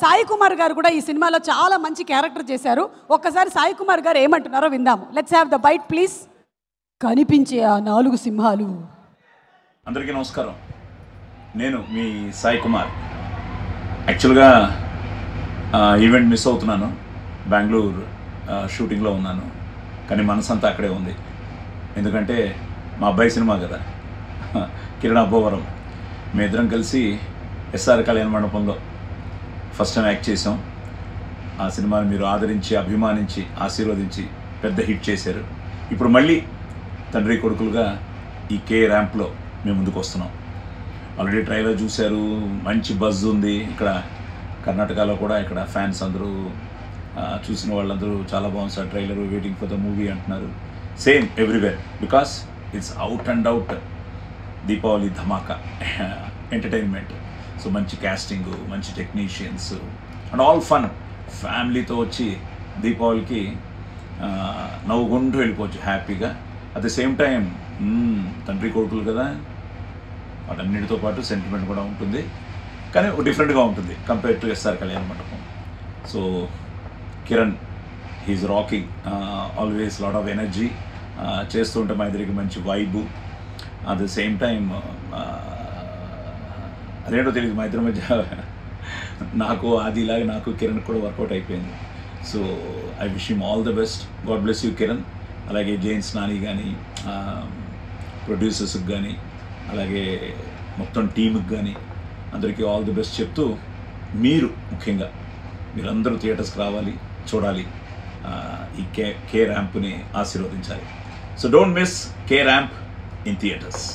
సాయి కుమార్ గారు కూడా ఈ సినిమాలో చాలా మంచి క్యారెక్టర్ చేశారు. ఒక్కసారి సాయి కుమార్ గారు ఏమంటున్నారో విందాము. Let's have the bite please. కనిపించే ఆ 4 సింహాలు. అందరికీ నమస్కారం. నేను మీ సాయి కుమార్. యాక్చువల్గా ఈవెంట్ మిస్ అవుతున్నాను. బెంగళూరు షూటింగ్లో ఉన్నాను, కానీ మనసంతా అక్కడే ఉంది. ఎందుకంటే మా అబ్బాయి సినిమా కదా, కిరణ్ అబ్బోవరం. మేమిద్దరం కలిసి ఎస్ఆర్ కళ్యాణ మండపంలో ఫస్ట్ టైం యాక్ట్ చేసాం. ఆ సినిమాని మీరు ఆదరించి, అభిమానించి, ఆశీర్వదించి పెద్ద హిట్ చేశారు. ఇప్పుడు మళ్ళీ తండ్రి కొడుకులుగా ఈ కే ర్యాంప్లో మేము ముందుకు వస్తున్నాం. ఆల్రెడీ ట్రైలర్ చూశారు, మంచి బజ్ ఉంది. ఇక్కడ కర్ణాటకలో కూడా ఇక్కడ ఫ్యాన్స్ అందరూ చూసిన వాళ్ళందరూ చాలా బాగుంది sir trailer, waiting for the movie అంటున్నారు. Same everywhere, because it's out and out Deepavali ధమాకా ఎంటర్టైన్మెంట్. సో మంచి క్యాస్టింగ్, మంచి టెక్నీషియన్స్ అండ్ ఆల్ ఫన్. ఫ్యామిలీతో వచ్చి దీపావళికి నవ్వుకుంటూ వెళ్ళిపోవచ్చు హ్యాపీగా. అట్ ద సేమ్ టైం తండ్రి కొడుకులు కదా, వాటన్నిటితో పాటు సెంటిమెంట్ కూడా ఉంటుంది, కానీ డిఫరెంట్గా ఉంటుంది compare to SR Kalyana Mandapam. So Kiran he's rocking, always lot of energy. చేస్తుంటే మా ఇద్దరికి మంచి vibe. At the same time అదేంటో తెలియదు, మా ఇద్దరి మధ్య నాకు ఆదిలాగా నాకు కిరణ్ కూడా వర్కౌట్ అయిపోయింది. So I wish him all the best. God bless you Kiran. అలాగే జైన్స్ నాని కానీ, ప్రొడ్యూసర్స్కి కానీ, అలాగే మొత్తం టీంకి కానీ అందరికీ ఆల్ ది బెస్ట్ చెప్తూ, మీరు ముఖ్యంగా మీరందరూ థియేటర్స్కి రావాలి, చూడాలి, ఈ కే ర్యాంప్ని ఆశీర్వదించాలి. So don't miss K Ramp in theatres.